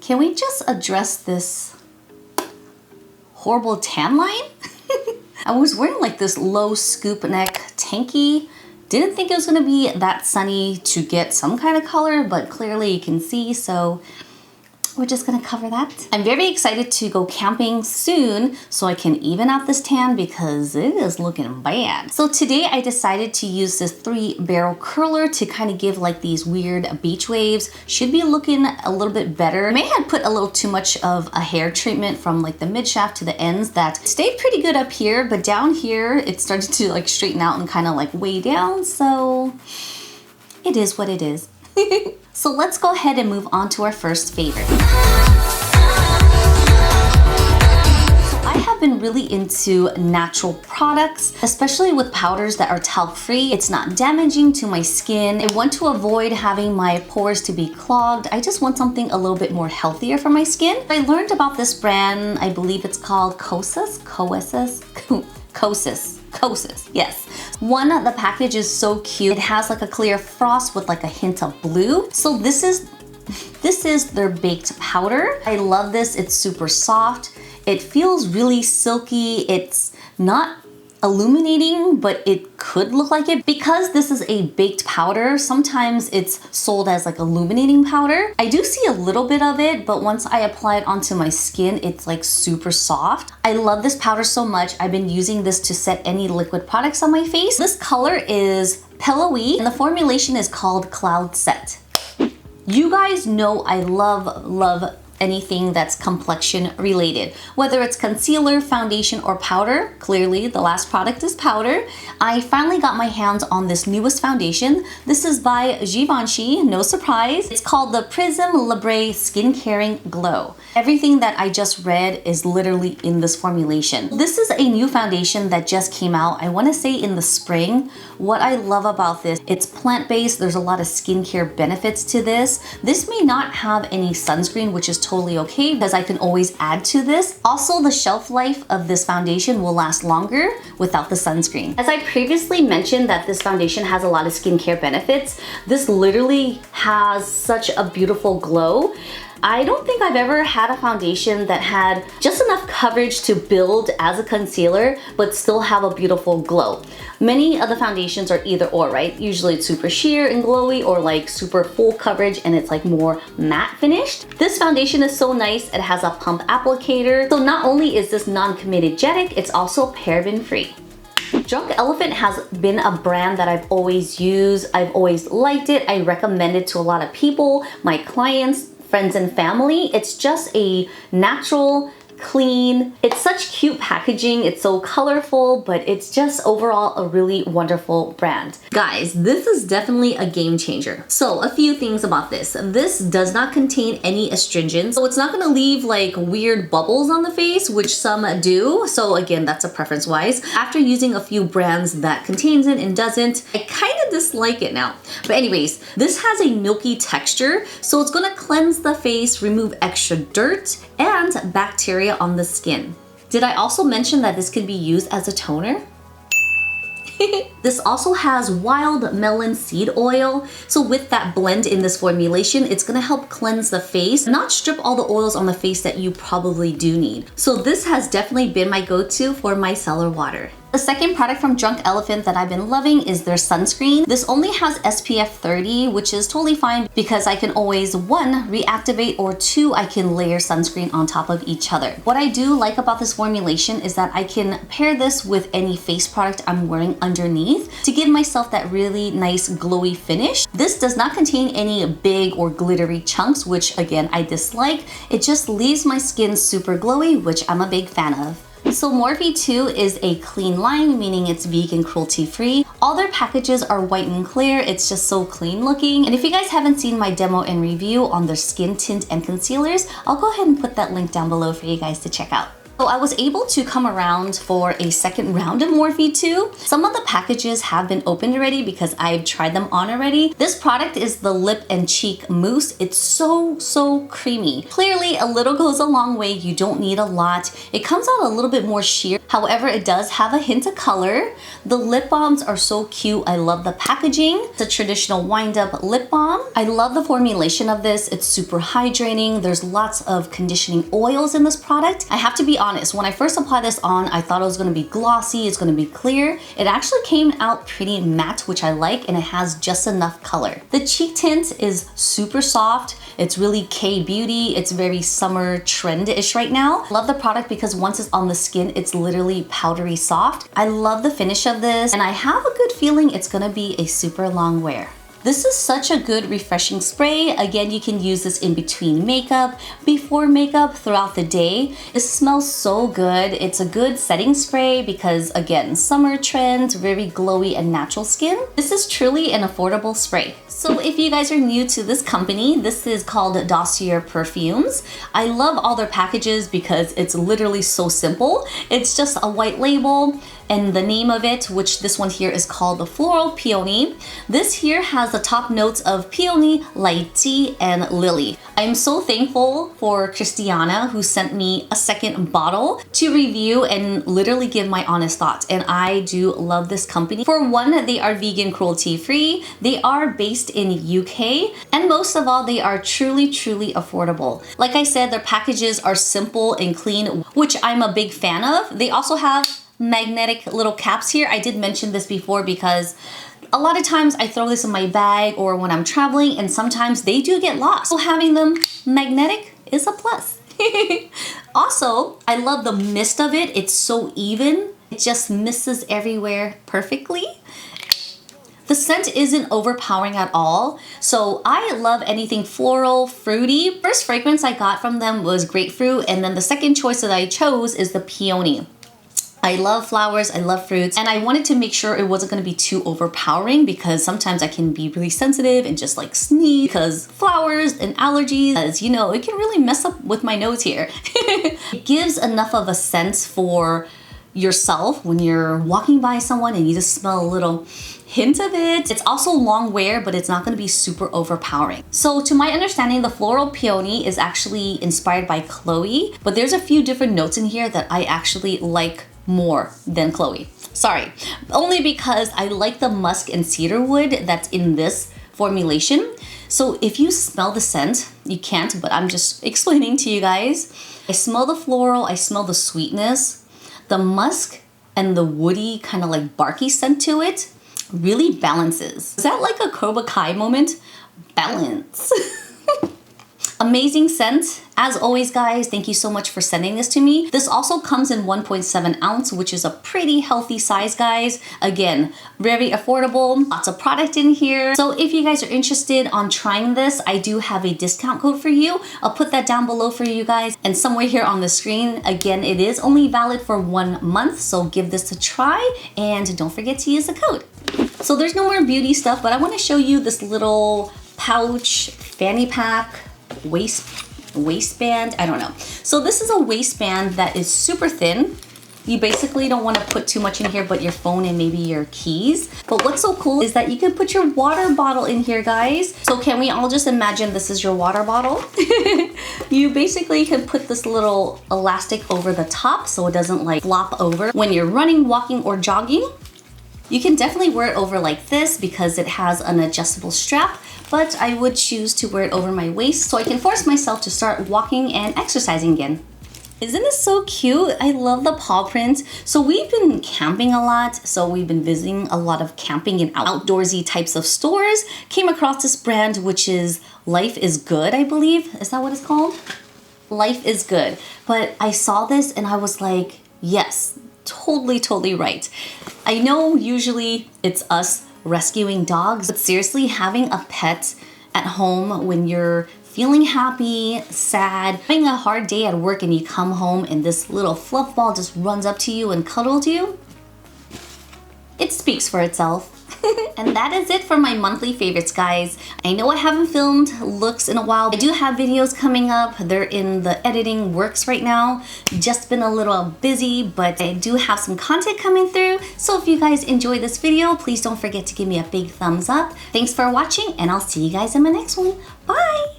Can we just address this horrible tan line? I was wearing like this low scoop neck tanky. Didn't think it was gonna be that sunny to get some kind of color, but clearly you can see, so we're just gonna cover that. I'm very excited to go camping soon so I can even out this tan because it is looking bad. So today I decided to use this 3-barrel curler to kind of give like these weird beach waves. Should be looking a little bit better. I may have put a little too much of a hair treatment from like the mid shaft to the ends that stayed pretty good up here, but down here it started to like straighten out and kind of like way down, so it is what it is. So let's go ahead and move on to our first favorite. So I have been really into natural products, especially with powders that are talc-free. It's not damaging to my skin. I want to avoid having my pores to be clogged. I just want something a little bit more healthier for my skin. I learned about this brand, I believe it's called KOSAS? KOSAS, yes. One, the package is so cute. It has like a clear frost with like a hint of blue. So this is their baked powder. I love this, it's super soft. It feels really silky. It's not illuminating, but it could look like it. Because this is a baked powder, sometimes it's sold as like illuminating powder. I do see a little bit of it, but once I apply it onto my skin, it's like super soft. I love this powder so much. I've been using this to set any liquid products on my face. This color is Pillowy, and the formulation is called Cloud Set. You guys know I love anything that's complexion related. Whether it's concealer, foundation, or powder, clearly the last product is powder. I finally got my hands on this newest foundation. This is by Givenchy, no surprise. It's called the Prism LIBRE Skin Caring Glow. Everything that I just read is literally in this formulation. This is a new foundation that just came out, I wanna say in the spring. What I love about this, it's plant-based, there's a lot of skincare benefits to this. This may not have any sunscreen, which is totally okay because I can always add to this. Also, the shelf life of this foundation will last longer without the sunscreen. As I previously mentioned that this foundation has a lot of skincare benefits, this literally has such a beautiful glow. I don't think I've ever had a foundation that had just enough coverage to build as a concealer, but still have a beautiful glow. Many of the foundations are either or, right? Usually it's super sheer and glowy or like super full coverage and it's like more matte finished. This foundation is so nice. It has a pump applicator. So not only is this non-comedogenic, it's also paraben free. Drunk Elephant has been a brand that I've always used. I've always liked it. I recommend it to a lot of people, my clients, friends and family. It's just a natural, clean, it's such cute packaging, it's so colorful, but it's just overall a really wonderful brand. Guys, this is definitely a game changer. So a few things about this. This does not contain any astringents, so it's not gonna leave like weird bubbles on the face, which some do. So again, that's a preference wise. After using a few brands that contains it and doesn't, I kind of dislike it now. But anyways, this has a milky texture, so it's gonna cleanse the face, remove extra dirt and bacteria on the skin. Did I also mention that this could be used as a toner? This also has wild melon seed oil. So with that blend in this formulation, it's gonna help cleanse the face, not strip all the oils on the face that you probably do need. So this has definitely been my go-to for micellar water. The second product from Drunk Elephant that I've been loving is their sunscreen. This only has SPF 30, which is totally fine because I can always, 1, reactivate, or 2, I can layer sunscreen on top of each other. What I do like about this formulation is that I can pair this with any face product I'm wearing underneath to give myself that really nice glowy finish. This does not contain any big or glittery chunks, which again, I dislike. It just leaves my skin super glowy, which I'm a big fan of. So MORPHE 2 is a clean line, meaning it's vegan, cruelty-free. All their packages are white and clear. It's just so clean looking. And if you guys haven't seen my demo and review on their skin tint and concealers, I'll go ahead and put that link down below for you guys to check out. So I was able to come around for a second round of Morphe too. Some of the packages have been opened already because I've tried them on already. This product is the Lip and Cheek Mousse. It's so creamy. Clearly a little goes a long way. You don't need a lot. It comes out a little bit more sheer. However, it does have a hint of color. The lip balms are so cute. I love the packaging. It's a traditional wind up lip balm. I love the formulation of this. It's super hydrating. There's lots of conditioning oils in this product. I have to be honest, when I first applied this on, I thought it was gonna be glossy, it's gonna be clear. It actually came out pretty matte, which I like, and it has just enough color. The cheek tint is super soft. It's really K-beauty. It's very summer trend-ish right now. Love the product because once it's on the skin, it's literally powdery soft. I love the finish of this, and I have a good feeling it's gonna be a super long wear. This is such a good refreshing spray. Again, you can use this in between makeup, before makeup, throughout the day. It smells so good. It's a good setting spray because again, summer trends, very glowy and natural skin. This is truly an affordable spray. So if you guys are new to this company, this is called Dossier Perfumes. I love all their packages because it's literally so simple. It's just a white label and the name of it, which this one here is called the Floral Peony. This here has the top notes of peony, light tea, and lily. I'm so thankful for Christiana who sent me a second bottle to review and literally give my honest thoughts. And I do love this company. For one, they are vegan cruelty free. They are based in UK. And most of all, they are truly affordable. Like I said, their packages are simple and clean, which I'm a big fan of. They also have magnetic little caps here. I did mention this before because a lot of times I throw this in my bag or when I'm traveling, and sometimes they do get lost. So having them magnetic is a plus. Also, I love the mist of it. It's so even. It just misses everywhere perfectly. The scent isn't overpowering at all. So I love anything floral, fruity. First fragrance I got from them was grapefruit, and then the second choice that I chose is the peony. I love flowers, I love fruits, and I wanted to make sure it wasn't gonna be too overpowering because sometimes I can be really sensitive and just like sneeze because flowers and allergies, as you know, it can really mess up with my nose here. It gives enough of a sense for yourself when you're walking by someone and you just smell a little hint of it. It's also long wear, but it's not gonna be super overpowering. So to my understanding, the Floral Peony is actually inspired by Chloe, but there's a few different notes in here that I actually like more than Chloe. Sorry, only because I like the musk and cedar wood that's in this formulation. So if you smell the scent, you can't, but I'm just explaining to you guys. I smell the floral, I smell the sweetness, the musk and the woody kind of like barky scent to it really balances. Is that like a Cobra Kai moment? Balance. Amazing scent. As always, guys, thank you so much for sending this to me. This also comes in 1.7 ounce, which is a pretty healthy size, guys. Again, very affordable, lots of product in here. So if you guys are interested on trying this, I do have a discount code for you. I'll put that down below for you guys and somewhere here on the screen. Again, it is only valid for 1 month, so give this a try and don't forget to use the code. So there's no more beauty stuff, but I want to show you this little pouch fanny pack waistband, I don't know. So this is a waistband that is super thin. You basically don't want to put too much in here but your phone and maybe your keys. But what's so cool is that you can put your water bottle in here, guys. So can we all just imagine this is your water bottle? You basically can put this little elastic over the top so it doesn't like flop over when you're running, walking, or jogging. You can definitely wear it over like this because it has an adjustable strap, but I would choose to wear it over my waist so I can force myself to start walking and exercising again. Isn't this so cute? I love the paw print. So we've been camping a lot. So we've been visiting a lot of camping and outdoorsy types of stores. Came across this brand, which is Life is Good, I believe. Is that what it's called? Life is Good. But I saw this and I was like, yes, totally right. I know usually it's us rescuing dogs, but seriously, having a pet at home when you're feeling happy, sad, having a hard day at work and you come home and this little fluff ball just runs up to you and cuddles you, it speaks for itself. And that is it for my monthly favorites, guys. I know I haven't filmed looks in a while. I do have videos coming up. They're in the editing works right now. Just been a little busy, but I do have some content coming through. So if you guys enjoyed this video, please don't forget to give me a big thumbs up. Thanks for watching, and I'll see you guys in my next one. Bye!